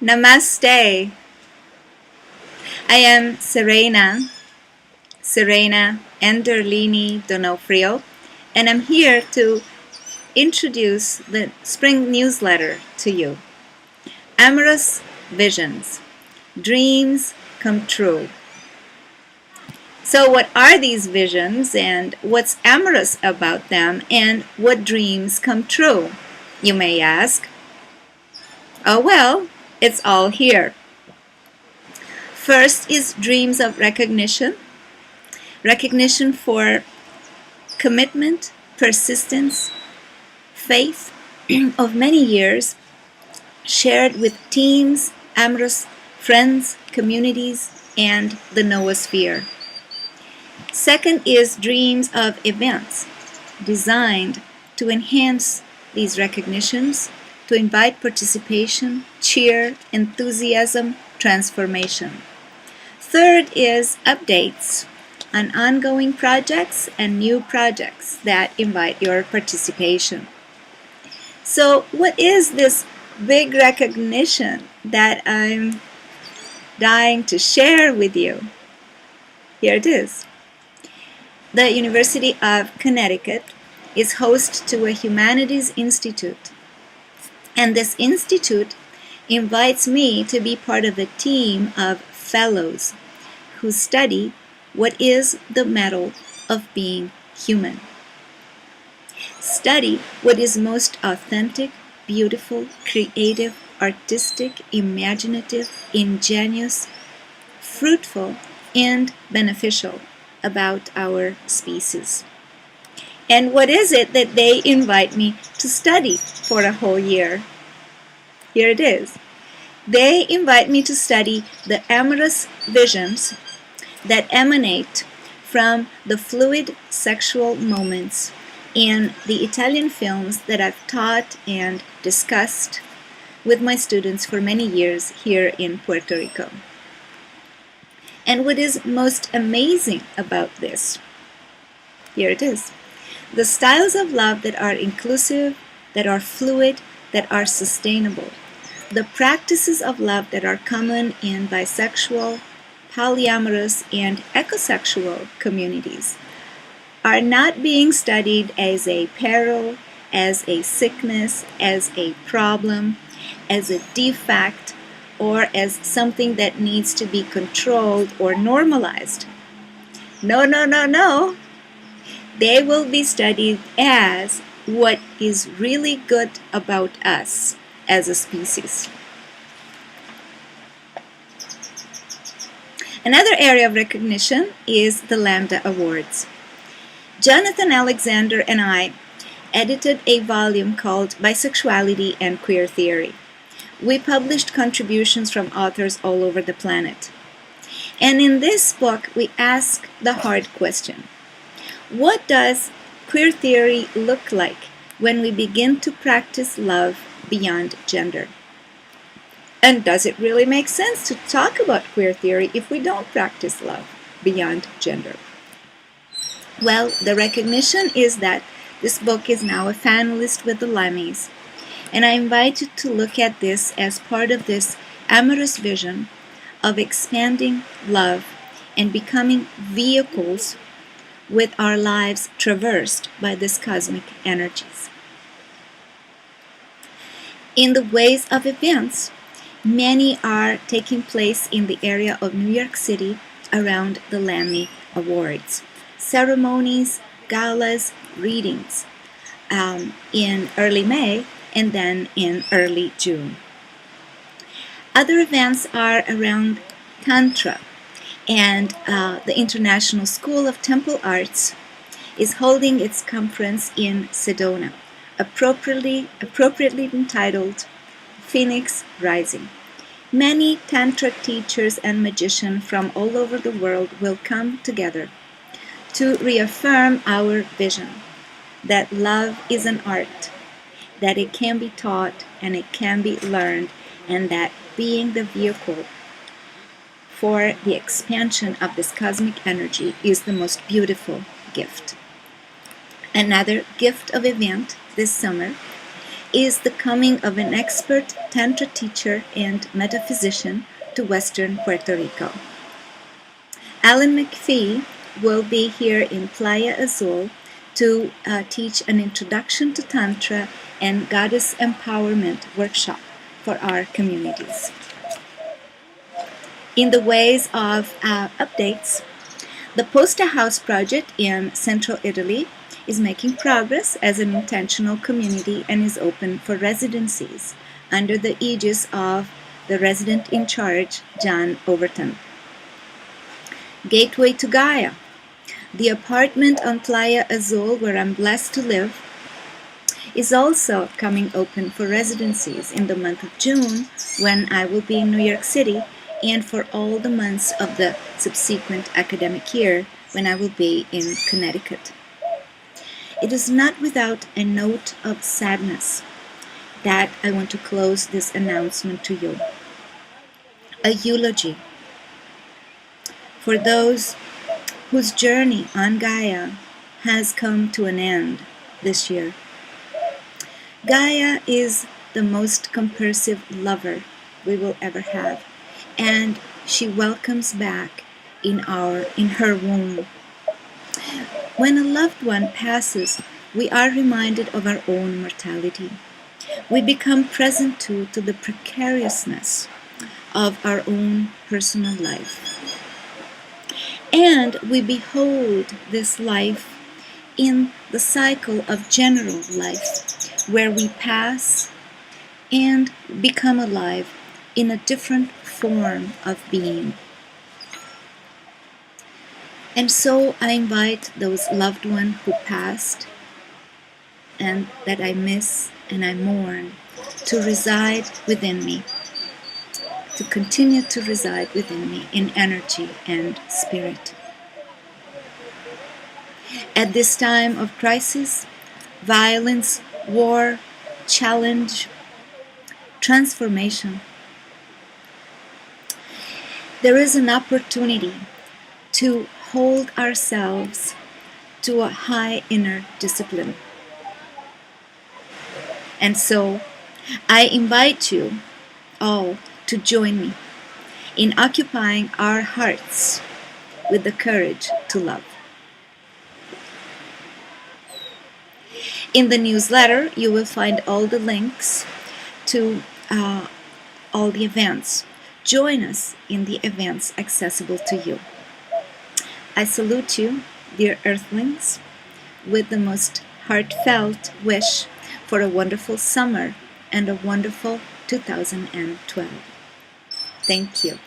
Namaste. I am Serena Anderlini-D'Onofrio, and I'm here to introduce the spring newsletter to you. Amorous Visions, Dreams Come True. So what are these visions, and what's amorous about them, and what dreams come true, you may ask? Oh well, it's all here. First is dreams of recognition for commitment, persistence, faith of many years, shared with teams, amorous friends, communities, and the noosphere. Second is dreams of events designed to enhance these recognitions, to invite participation, cheer, enthusiasm, transformation. Third is updates on ongoing projects and new projects that invite your participation. So what is this big recognition that I'm dying to share with you? Here it is. The University of Connecticut is host to a Humanities Institute, and this institute invites me to be part of a team of fellows who study what is the mettle of being human. Study what is most authentic, beautiful, creative, artistic, imaginative, ingenious, fruitful, and beneficial about our species. And what is it that they invite me to study for a whole year? Here it is. They invite me to study the amorous visions that emanate from the fluid sexual moments in the Italian films that I've taught and discussed with my students for many years here in Puerto Rico. And what is most amazing about this? Here it is. The styles of love that are inclusive, that are fluid, that are sustainable. The practices of love that are common in bisexual, polyamorous, and ecosexual communities are not being studied as a peril, as a sickness, as a problem, as a defect, or as something that needs to be controlled or normalized. No, no, no, no. They will be studied as what is really good about us as a species. Another area of recognition is the Lambda Awards. Jonathan Alexander and I edited a volume called Bisexuality and Queer Theory. We published contributions from authors all over the planet. And in this book, we ask the hard question: what does queer theory look like when we begin to practice love beyond gender? And does it really make sense to talk about queer theory if we don't practice love beyond gender? Well, the recognition is that this book is now a finalist with the Lammies, and I invite you to look at this as part of this amorous vision of expanding love and becoming vehicles with our lives traversed by these cosmic energies. In the ways of events, many are taking place in the area of New York City around the Lambda Awards. Ceremonies, galas, readings in early May and then in early June. Other events are around Tantra, and the International School of Temple Arts is holding its conference in Sedona, appropriately entitled Phoenix Rising. Many Tantra teachers and magicians from all over the world will come together to reaffirm our vision that love is an art, that it can be taught and it can be learned, and that being the vehicle for the expansion of this cosmic energy is the most beautiful gift. Another gift of event this summer is the coming of an expert Tantra teacher and metaphysician to Western Puerto Rico. Alan McPhee will be here in Playa Azul to teach an introduction to Tantra and goddess empowerment workshop for our communities. In the ways of updates, the Posta House project in central Italy is making progress as an intentional community and is open for residencies under the aegis of the resident in charge, John Overton. Gateway to Gaia. The apartment on Playa Azul where I'm blessed to live is also coming open for residencies in the month of June when I will be in New York City, and for all the months of the subsequent academic year when I will be in Connecticut. It is not without a note of sadness that I want to close this announcement to you. A eulogy for those whose journey on Gaia has come to an end this year. Gaia is the most compersive lover we will ever have, and she welcomes back in her womb. When a loved one passes, we are reminded of our own mortality. We become present to the precariousness of our own personal life. And we behold this life in the cycle of general life, where we pass and become alive in a different form of being. And so I invite those loved ones who passed and that I miss and I mourn to reside within me, to continue to reside within me in energy and spirit. At this time of crisis, violence, war, challenge, transformation, there is an opportunity to hold ourselves to a high inner discipline. And so, I invite you all to join me in occupying our hearts with the courage to love. In the newsletter, you will find all the links to all the events. Join us in the events accessible to you. I salute you, dear Earthlings, with the most heartfelt wish for a wonderful summer and a wonderful 2012. Thank you.